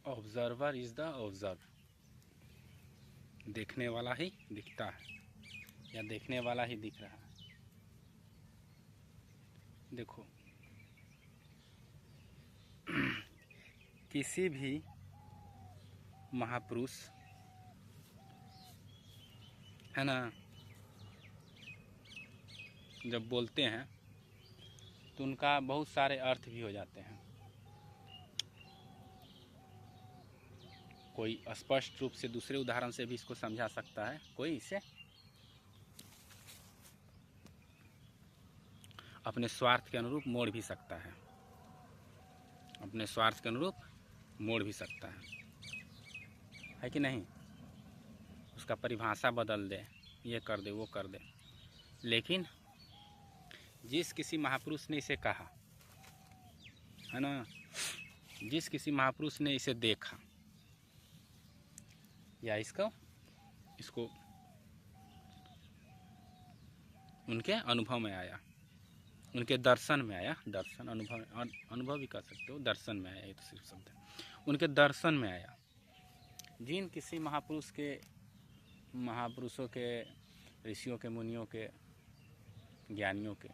Observer is the observe, देखने वाला ही दिखता है या देखने वाला ही दिख रहा है। देखो किसी भी महापुरुष है ना, जब बोलते हैं तो उनका बहुत सारे अर्थ भी हो जाते हैं। कोई स्पष्ट रूप से दूसरे उदाहरण से भी इसको समझा सकता है, कोई इसे अपने स्वार्थ के अनुरूप मोड़ भी सकता है, अपने स्वार्थ के अनुरूप मोड़ भी सकता है कि नहीं। उसका परिभाषा बदल दे, ये कर दे वो कर दे। लेकिन जिस किसी महापुरुष ने इसे कहा है ना, जिस किसी महापुरुष ने इसे देखा या इसको उनके अनुभव में आया, उनके दर्शन में आया, दर्शन अनुभव भी कर सकते हो, दर्शन में आया, ये तो सिर्फ शब्द है, उनके दर्शन में आया। जिन किसी महापुरुषों के, ऋषियों के, मुनियों के, ज्ञानियों के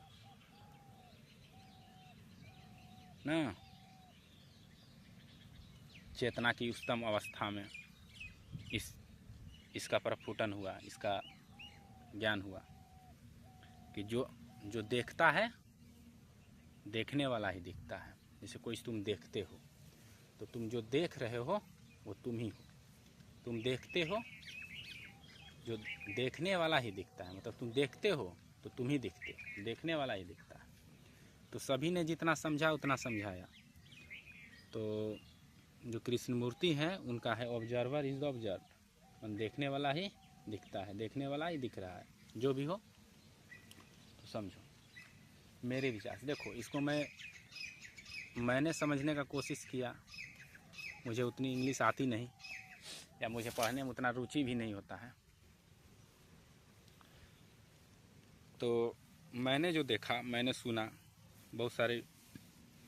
ना चेतना की उच्चतम अवस्था में इसका प्रस्फुटन हुआ, इसका ज्ञान हुआ कि जो देखता है देखने वाला ही दिखता है। जैसे कोई तुम देखते हो तो तुम जो देख रहे हो वो तुम ही हो, तुम देखते हो, जो देखने वाला ही दिखता है, मतलब तुम देखते हो तो तुम ही दिखते हो, देखने वाला ही दिखता है। तो सभी ने जितना समझा उतना समझाया। तो जो कृष्ण मूर्ति है उनका है ऑब्जर्वर इज द ऑब्जर्व, देखने वाला ही दिखता है, देखने वाला ही दिख रहा है, जो भी हो। तो समझो मेरे विचार से, देखो इसको मैंने समझने का कोशिश किया, मुझे उतनी इंग्लिश आती नहीं या मुझे पढ़ने में उतना रुचि भी नहीं होता है। तो मैंने जो देखा, मैंने सुना, बहुत सारे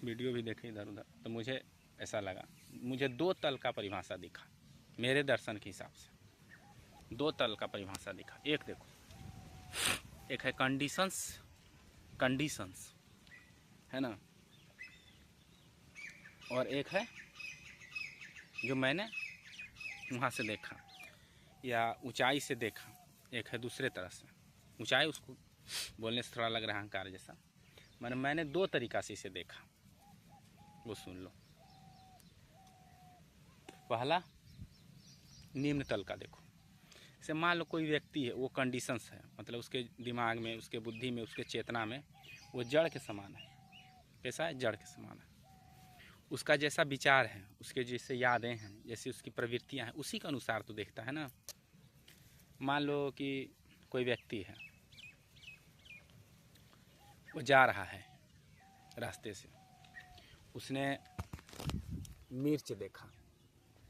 वीडियो भी देखे इधर उधर, तो मुझे ऐसा लगा, मुझे दो तल का परिभाषा दिखा मेरे दर्शन के हिसाब से। दो तल का परिभाषा दिखा। एक देखो, एक है कंडीशंस है ना, और एक है जो मैंने वहाँ से देखा या ऊंचाई से देखा, एक है दूसरे तरह से। ऊंचाई उसको बोलने से थोड़ा लग रहा है अहंकार जैसा। मैंने दो तरीका से इसे देखा, वो सुन लो। पहला निम्न तल का देखो। जैसे मान लो कोई व्यक्ति है, वो कंडीशंस है, मतलब उसके दिमाग में, उसके बुद्धि में, उसके चेतना में वो जड़ के समान है। कैसा है? जड़ के समान है। उसका जैसा विचार है, उसके जैसे यादें हैं, जैसी उसकी प्रवृत्तियां हैं, उसी के अनुसार तो देखता है ना। मान लो कि कोई व्यक्ति है, वो जा रहा है रास्ते से, उसने मिर्च देखा।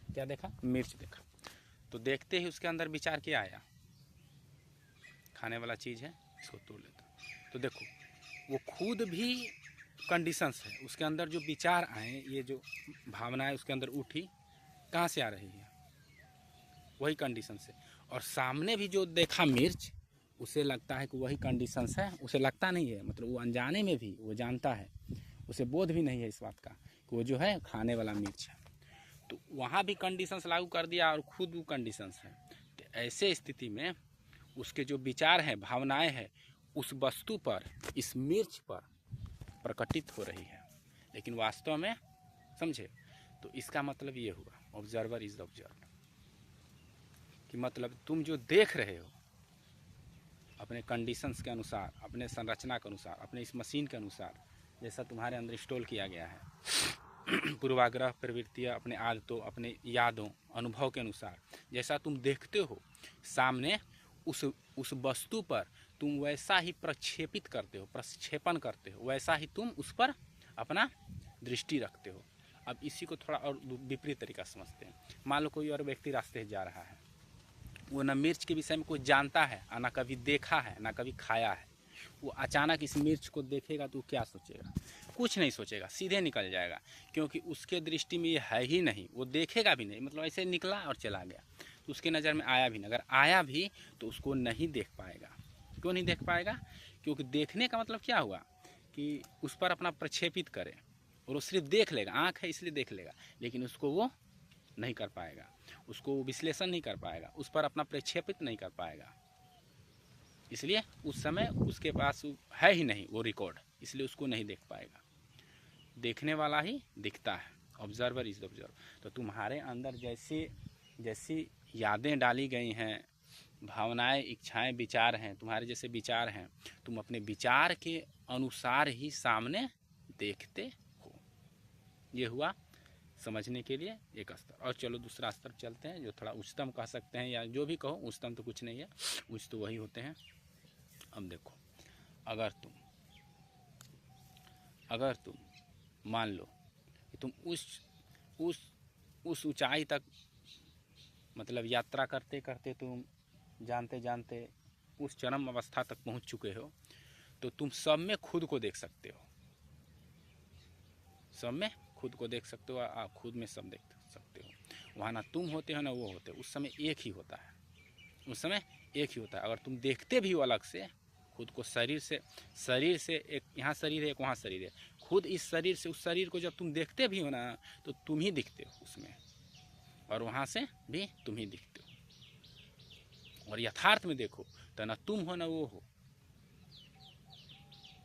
क्या देखा? मिर्च देखा। तो देखते ही उसके अंदर विचार क्या आया? खाने वाला चीज़ है, इसको तोड़ लेता। तो देखो वो खुद भी कंडीशंस है, उसके अंदर जो विचार आए, ये जो भावनाएं उसके अंदर उठी, कहाँ से आ रही है? वही कंडीशंस है। और सामने भी जो देखा मिर्च, उसे लगता है कि वही कंडीशंस है। उसे लगता नहीं है, मतलब वो अनजाने में भी वो जानता है, उसे बोध भी नहीं है इस बात का कि वो जो है खाने वाला मिर्च है। तो वहाँ भी कंडीशंस लागू कर दिया और खुद वो कंडीशंस है। तो ऐसे स्थिति में उसके जो विचार हैं, भावनाएं हैं, उस वस्तु पर, इस मिर्च पर प्रकटित हो रही है, लेकिन वास्तव में, समझे? तो इसका मतलब ये हुआ ऑब्जर्वर इज द ऑब्जर्व, कि मतलब तुम जो देख रहे हो अपने कंडीशंस के अनुसार, अपने संरचना के अनुसार, अपने इस मशीन के अनुसार, जैसा तुम्हारे अंदर इंस्टॉल किया गया है, पूर्वाग्रह प्रवृत्तियाँ, अपने आदतों, अपने यादों, अनुभव के अनुसार जैसा तुम देखते हो सामने, उस वस्तु पर तुम वैसा ही प्रक्षेपण करते हो, वैसा ही तुम उस पर अपना दृष्टि रखते हो। अब इसी को थोड़ा और विपरीत तरीका समझते हैं। मान लो कोई और व्यक्ति रास्ते से जा रहा है, वो न मिर्च के विषय में कुछ जानता है, ना कभी देखा है, ना कभी खाया है। वो अचानक इस मिर्च को देखेगा तो क्या सोचेगा? कुछ नहीं सोचेगा, सीधे निकल जाएगा, क्योंकि उसके दृष्टि में ये है ही नहीं, वो देखेगा भी नहीं, मतलब ऐसे निकला और चला गया, तो उसके नज़र में आया भी नहीं। अगर आया भी तो उसको नहीं देख पाएगा। क्यों नहीं देख पाएगा? क्योंकि देखने का मतलब क्या हुआ कि उस पर अपना प्रक्षेपित करे, और वो सिर्फ देख लेगा, आँख है इसलिए देख लेगा, लेकिन उसको वो नहीं कर पाएगा, उसको विश्लेषण नहीं कर पाएगा, उस पर अपना प्रक्षेपित नहीं कर पाएगा। इसलिए उस समय उसके पास है ही नहीं वो रिकॉर्ड, इसलिए उसको नहीं देख पाएगा। देखने वाला ही दिखता है, ऑब्जर्वर इज द ऑब्जर्वर। तो तुम्हारे अंदर जैसी यादें डाली गई हैं, भावनाएं, इच्छाएं, विचार हैं, तुम्हारे जैसे विचार हैं, तुम अपने विचार के अनुसार ही सामने देखते हो। ये हुआ समझने के लिए एक स्तर। और चलो दूसरा स्तर चलते हैं, जो थोड़ा उच्चतम कह सकते हैं, या जो भी कहो, उच्चतम तो कुछ नहीं है, उच्च तो वही होते हैं। अब देखो, अगर तुम मान लो कि तुम उस ऊंचाई तक, मतलब यात्रा करते करते तुम जानते जानते उस चरम अवस्था तक पहुंच चुके हो, तो तुम सब में खुद को देख सकते हो, सब में खुद को देख सकते हो, आप खुद में सब देख सकते हो। वहाँ ना तुम होते हो ना वो होते, उस समय एक ही होता है, उस समय एक ही होता है। अगर तुम देखते भी हो अलग से खुद को, शरीर से एक यहाँ शरीर है, एक वहाँ शरीर है, खुद इस शरीर से उस शरीर को जब तुम देखते भी हो ना, तो तुम ही दिखते हो उसमें, और वहाँ से भी तुम ही दिखते हो। और यथार्थ में देखो तो ना तुम हो ना वो हो,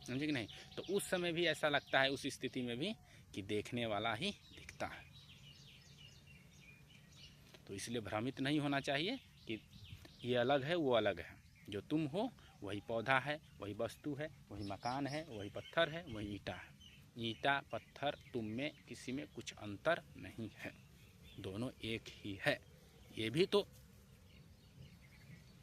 समझे कि नहीं? तो उस समय भी ऐसा लगता है, उस स्थिति में भी, कि देखने वाला ही दिखता है। तो इसलिए भ्रमित नहीं होना चाहिए कि ये अलग है वो अलग है। जो तुम हो वही पौधा है, वही वस्तु है, वही मकान है, वही पत्थर है, वही ईंटा है। ईंटा, पत्थर, तुम में किसी में कुछ अंतर नहीं है, दोनों एक ही है। ये भी तो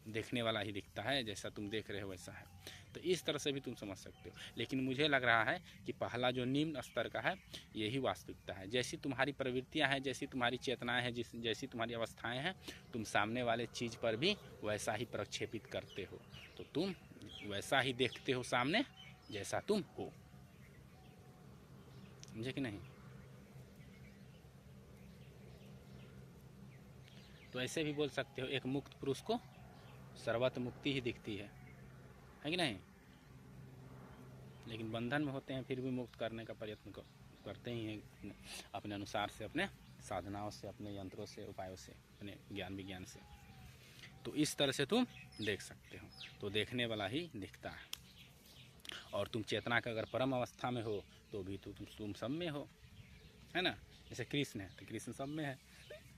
देखने वाला ही दिखता है, जैसा तुम देख रहे हो वैसा है। तो इस तरह से भी तुम समझ सकते हो। लेकिन मुझे लग रहा है कि पहला जो निम्न स्तर का है, यही वास्तविकता है। जैसी तुम्हारी प्रवृत्तियां हैं, जैसी तुम्हारी चेतनाएं हैं, जैसी तुम्हारी अवस्थाएं हैं, तुम सामने वाले चीज़ पर भी वैसा ही प्रक्षेपित करते हो। तो तुम वैसा ही देखते हो सामने जैसा तुम हो, समझे कि नहीं? तो ऐसे भी बोल सकते हो, एक मुक्त पुरुष को सर्वत्र मुक्ति ही दिखती है कि नहीं? लेकिन बंधन में होते हैं, फिर भी मुक्त करने का प्रयत्न करते ही हैं, अपने अनुसार से, अपने साधनाओं से, अपने यंत्रों से, उपायों से, अपने ज्ञान विज्ञान से। तो इस तरह से तुम देख सकते हो। तो देखने वाला ही दिखता है। और तुम चेतना का अगर परम अवस्था में हो तो भी तो तुम सब में हो, है ना? जैसे कृष्ण है तो कृष्ण सब में है।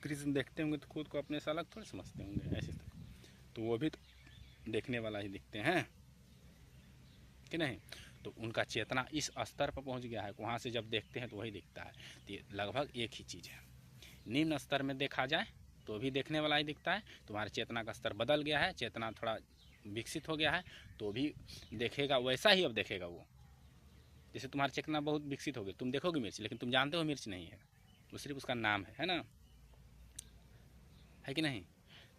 कृष्ण देखते होंगे तो खुद को अपने से अलग थोड़ी समझते होंगे, ऐसे तो वो भी तो देखने वाला ही दिखते हैं कि नहीं? तो उनका चेतना इस स्तर पर पहुंच गया है, वहाँ से जब देखते हैं तो वही दिखता है। तो ये लगभग एक ही चीज़ है। निम्न स्तर में देखा जाए तो भी देखने वाला ही दिखता है। तुम्हारे चेतना का स्तर बदल गया है, चेतना थोड़ा विकसित हो गया है, तो भी देखेगा वैसा ही। अब देखेगा वो, जैसे तुम्हारी चेतना बहुत विकसित हो गई, तुम देखोगे मिर्च, लेकिन तुम जानते हो मिर्च नहीं है, वो सिर्फ उसका नाम है ना? है कि नहीं?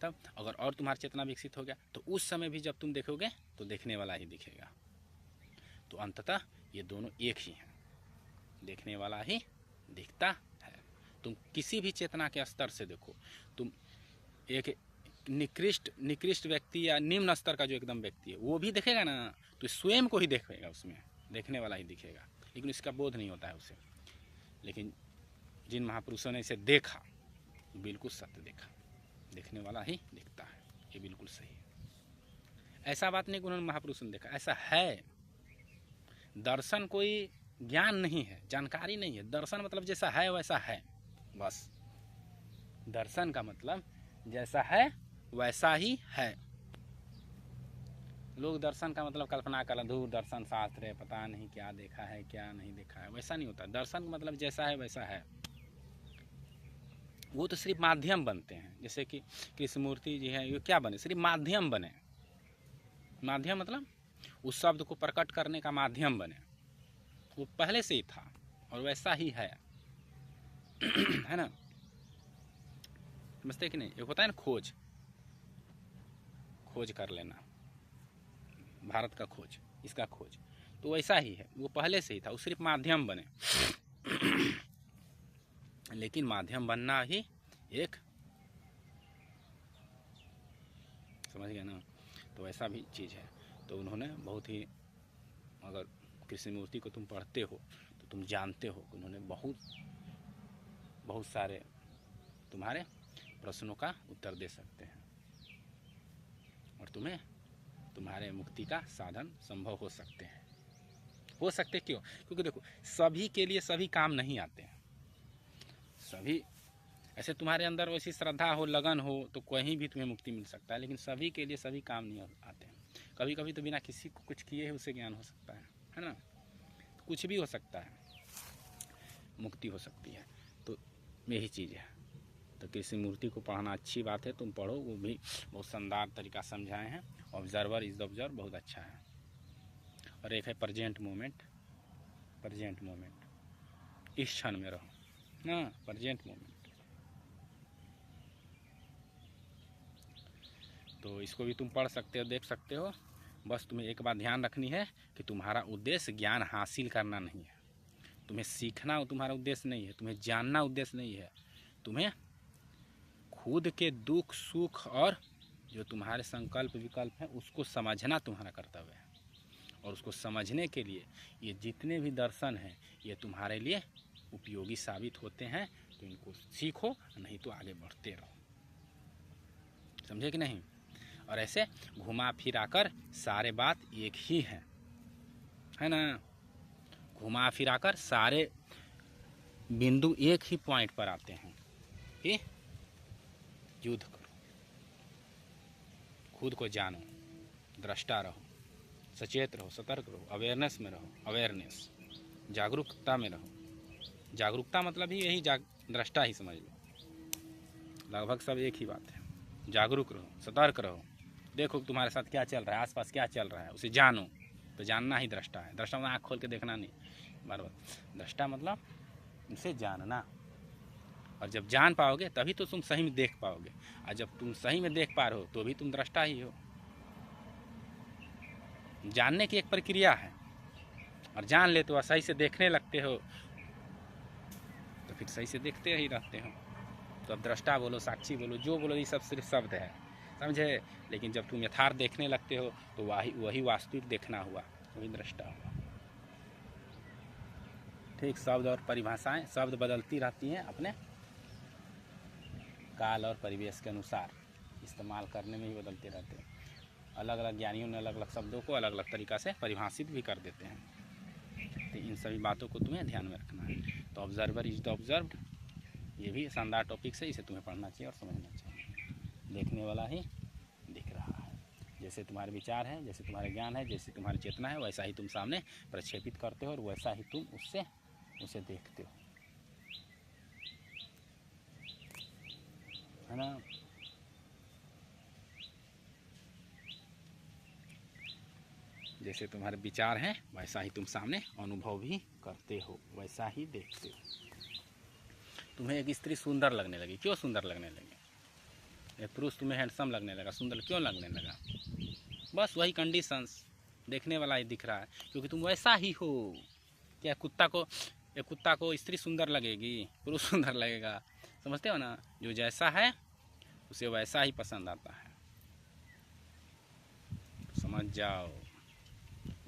तब अगर और तुम्हारी चेतना विकसित हो गया तो उस समय भी जब तुम देखोगे तो देखने वाला ही दिखेगा। तो अंततः ये दोनों एक ही हैं, देखने वाला ही दिखता है। तुम किसी भी चेतना के स्तर से देखो, तुम एक निकृष्ट व्यक्ति या निम्न स्तर का जो एकदम व्यक्ति है वो भी देखेगा ना, तो स्वयं को ही देखेगा, उसमें देखने वाला ही दिखेगा, लेकिन इसका बोध नहीं होता है उसे। लेकिन जिन महापुरुषों ने इसे देखा, बिल्कुल सत्य देखा, देखने वाला ही दिखता है, ये बिल्कुल सही है। ऐसा बात नहीं कि उन्होंने महापुरुषों ने देखा, ऐसा है। दर्शन कोई ज्ञान नहीं है, जानकारी नहीं है। दर्शन मतलब जैसा है वैसा है, बस। दर्शन का मतलब जैसा है वैसा ही है। लोग दर्शन का मतलब कल्पना कर, दूर दर्शन शास्त्र है, पता नहीं क्या देखा है क्या नहीं देखा है, वैसा नहीं होता। दर्शन का मतलब जैसा है वैसा है। वो तो सिर्फ माध्यम बनते हैं, जैसे कि कृष्णमूर्ति जी हैं, ये क्या बने? सिर्फ माध्यम बने। माध्यम मतलब उस शब्द को प्रकट करने का माध्यम बने। वो पहले से ही था और वैसा ही है है ना? समझते कि नहीं? एक होता है ना खोज कर लेना, भारत का खोज, इसका खोज, तो वैसा ही है, वो पहले से ही था, वो सिर्फ माध्यम बने। लेकिन माध्यम बनना ही एक, समझ गए ना, तो ऐसा भी चीज़ है। तो उन्होंने बहुत ही, अगर कृष्णमूर्ति को तुम पढ़ते हो तो तुम जानते हो कि उन्होंने बहुत सारे तुम्हारे प्रश्नों का उत्तर दे सकते हैं और तुम्हें तुम्हारे मुक्ति का साधन संभव हो सकते हैं। हो सकते क्यों? क्योंकि देखो, सभी के लिए सभी काम नहीं आते हैं। सभी ऐसे तुम्हारे अंदर वैसी श्रद्धा हो, लगन हो, तो कहीं भी तुम्हें मुक्ति मिल सकता है, लेकिन सभी के लिए सभी काम नहीं आते हैं। कभी कभी तो बिना किसी को कुछ किए ही उसे ज्ञान हो सकता है ना, कुछ भी हो सकता है, मुक्ति हो सकती है। तो यही चीज़ है। तो कृष्णमूर्ति को पढ़ना अच्छी बात है, तुम पढ़ो, वो भी बहुत शानदार तरीका समझाए हैं। ऑब्जर्वर इज द ऑब्जर्व बहुत अच्छा है। और एक है प्रेजेंट मोमेंट, प्रेजेंट मोमेंट, इस क्षण में रहो ना, प्रेजेंट मोमेंट। तो इसको भी तुम पढ़ सकते हो, देख सकते हो। बस तुम्हें एक बात ध्यान रखनी है कि तुम्हारा उद्देश्य ज्ञान हासिल करना नहीं है, तुम्हें सीखना तुम्हारा उद्देश्य नहीं है, तुम्हें जानना उद्देश्य नहीं है। तुम्हें खुद के दुख सुख और जो तुम्हारे संकल्प विकल्प हैं उसको समझना तुम्हारा कर्तव्य है। और उसको समझने के लिए ये जितने भी दर्शन हैं ये तुम्हारे लिए उपयोगी साबित होते हैं। तो इनको सीखो, नहीं तो आगे बढ़ते रहो। समझे कि नहीं? और ऐसे घुमा फिरा कर सारे बात एक ही है ना, घुमा फिरा कर सारे बिंदु एक ही पॉइंट पर आते हैं कि युद्ध करो, खुद को जानो, दृष्टा रहो, सचेत रहो, सतर्क रहो, अवेयरनेस में रहो, अवेयरनेस, जागरूकता में रहो। जागरूकता मतलब ही यही दृष्टा ही समझ लो, लगभग सब एक ही बात है। जागरूक रहो, सतर्क रहो, देखो तुम्हारे साथ क्या चल रहा है, आसपास क्या चल रहा है, उसे जानो। तो जानना ही दृष्टा है। दृष्टा मतलब आँख खोल के देखना नहीं, बार बार। दृष्टा मतलब उसे जानना। और जब जान पाओगे तभी तो तुम सही में देख पाओगे, और जब तुम सही में देख पा रहे हो तो भी तुम दृष्टा ही हो। जानने की एक प्रक्रिया है, और जान लेते हो, सही से देखने लगते हो, तो फिर सही से देखते ही रहते हो। तो अब दृष्टा बोलो, साक्षी बोलो, जो बोलो, ये सब सिर्फ शब्द है, समझे। लेकिन जब तुम यथार्थ देखने लगते हो तो वही वास्तविक देखना हुआ, वही दृष्टा हुआ। ठीक, शब्द और परिभाषाएं, शब्द बदलती रहती हैं अपने काल और परिवेश के अनुसार, इस्तेमाल करने में ही बदलते रहते हैं। अलग अलग ज्ञानियों ने अलग अलग शब्दों को अलग अलग तरीक़ा से परिभाषित भी कर देते हैं। तो इन सभी बातों को तुम्हें ध्यान में रखना है। तो ऑब्जर्वर इज द ऑब्जर्व्ड, ये भी शानदार टॉपिक है, इसे तुम्हें पढ़ना चाहिए और समझना चाहिए। देखने वाला ही दिख रहा है। जैसे तुम्हारे विचार हैं, जैसे तुम्हारे ज्ञान है, जैसे तुम्हारी चेतना है, वैसा ही तुम सामने प्रक्षेपित करते हो और वैसा ही तुम उसे देखते हो, है ना। जैसे तुम्हारे विचार हैं वैसा ही तुम सामने अनुभव भी करते हो, वैसा ही देखते हो। तुम्हें एक स्त्री सुंदर लगने लगी, क्यों सुंदर लगने लगी? एक पुरुष तुम्हें हैंडसम लगने लगा, सुंदर क्यों लगने लगा? बस वही कंडीशंस, देखने वाला ही दिख रहा है, क्योंकि तुम वैसा ही हो। क्या एक कुत्ता को स्त्री सुंदर लगेगी, पुरुष सुंदर लगेगा? समझते हो ना, जो जैसा है उसे वैसा ही पसंद आता है। समझ जाओ,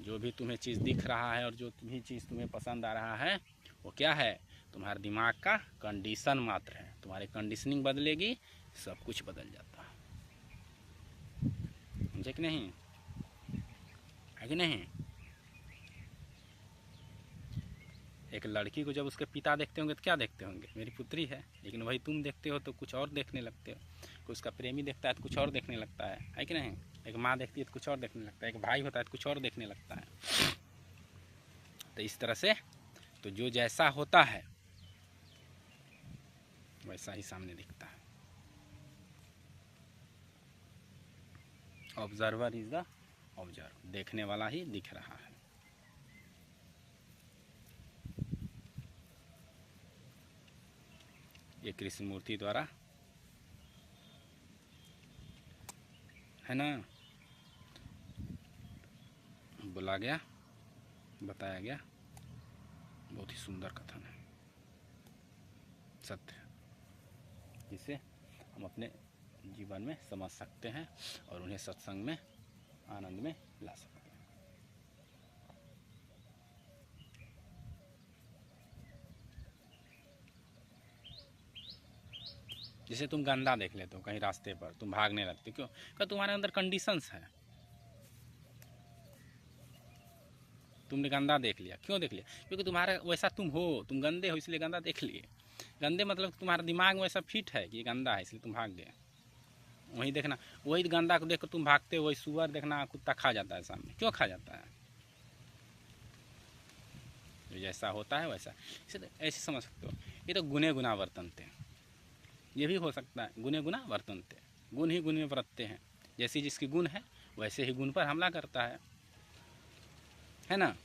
जो भी तुम्हें चीज़ दिख रहा है और जो भी चीज़ तुम्हें पसंद आ रहा है वो क्या है? तुम्हारे दिमाग का कंडीशन मात्र है। तुम्हारी कंडीशनिंग बदलेगी, सब कुछ बदल जाता है। समझे कि नहीं? है कि नहीं? एक लड़की को जब उसके पिता देखते होंगे तो क्या देखते होंगे? मेरी पुत्री है। लेकिन वही तुम देखते हो तो कुछ और देखने लगते हो। कोई उसका प्रेमी देखता है तो कुछ और देखने लगता है कि नहीं? एक माँ देखती है तो कुछ और देखने लगता है, एक भाई होता है तो कुछ और देखने लगता है। तो इस तरह से तो जो जैसा होता है वैसा ही सामने दिखता है। ऑब्जर्वर इज द ऑब्जर्व, देखने वाला ही दिख रहा है। ये कृष्णमूर्ति द्वारा है ना बोला गया बताया गया। बहुत ही सुंदर कथन है, सत्य है, जिसे हम अपने जीवन में समझ सकते हैं और उन्हें सत्संग में आनंद में ला सकते हैं। जैसे तुम गंदा देख लेते हो कहीं रास्ते पर, तुम भागने लगते, क्यों? क्या तुम्हारे अंदर कंडीशंस है। तुमने गंदा देख लिया, क्यों देख लिया? क्योंकि तुम्हारा वैसा तुम हो, तुम गंदे हो इसलिए गंदा देख लिए। गंदे मतलब तुम्हारा दिमाग में वैसा फिट है कि ये गंदा है इसलिए तुम भाग गए। वही देखना, वही गंदा को देखकर तुम भागते हो, वही सुअर देखना कुत्ता खा जाता है सामने। क्यों खा जाता है? जैसा होता है वैसा। इसे ऐसे समझ सकते हो, ये तो गुने गुना वर्तनते, ये भी हो सकता है गुने गुना वर्तनते, गुण ही गुण में बरतते हैं। जैसी जिसकी गुण है वैसे ही गुण पर हमला करता है ना।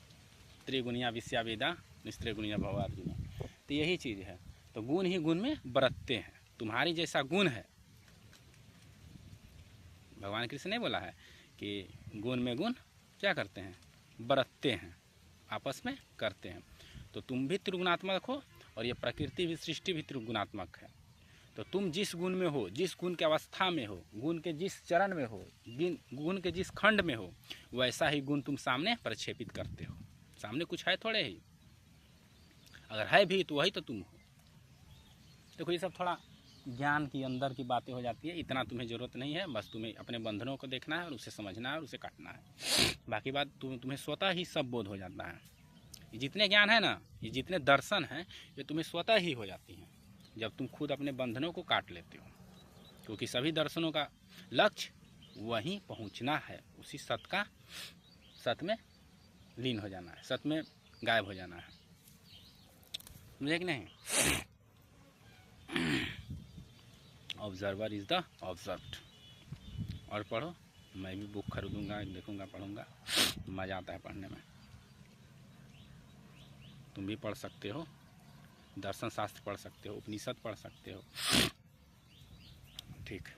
त्रिगुणिया विषया वेदा निस्त्रिगुणिया भवार्जुन, तो यही चीज़ है। तो गुण ही गुण में बरतते हैं। तुम्हारी जैसा गुण है, भगवान कृष्ण ने बोला है कि गुण में गुण क्या करते हैं? बरतते हैं, आपस में करते हैं। तो तुम भी त्रिगुणात्मक हो और ये प्रकृति भी, सृष्टि भी त्रिगुणात्मक है। तो तुम जिस गुण में हो, जिस गुण के अवस्था में हो, गुण के जिस चरण में हो, गुण के जिस खंड में हो, वैसा ही गुण तुम सामने प्रक्षेपित करते हो। सामने कुछ है थोड़े ही, अगर है भी तो वही तो तुम हो। देखो ये सब थोड़ा ज्ञान की अंदर की बातें हो जाती है, इतना तुम्हें ज़रूरत नहीं है। बस तुम्हें अपने बंधनों को देखना है और उसे समझना है और उसे काटना है। बाकी बात तुम्हें स्वतः ही सब बोध हो जाता है। ये जितने ज्ञान है ना, ये जितने दर्शन हैं, ये तुम्हें स्वतः ही हो जाती हैं जब तुम खुद अपने बंधनों को काट लेते हो। क्योंकि सभी दर्शनों का लक्ष्य वहीं पहुंचना है, उसी सत में लीन हो जाना है, सत में गायब हो जाना है। समझे कि नहीं? Observer is the observed. और पढ़ो, मैं भी बुक खरीदूंगा, देखूंगा, पढ़ूंगा, मज़ा आता है पढ़ने में। तुम भी पढ़ सकते हो, दर्शन शास्त्र पढ़ सकते हो, उपनिषद पढ़ सकते हो। ठीक।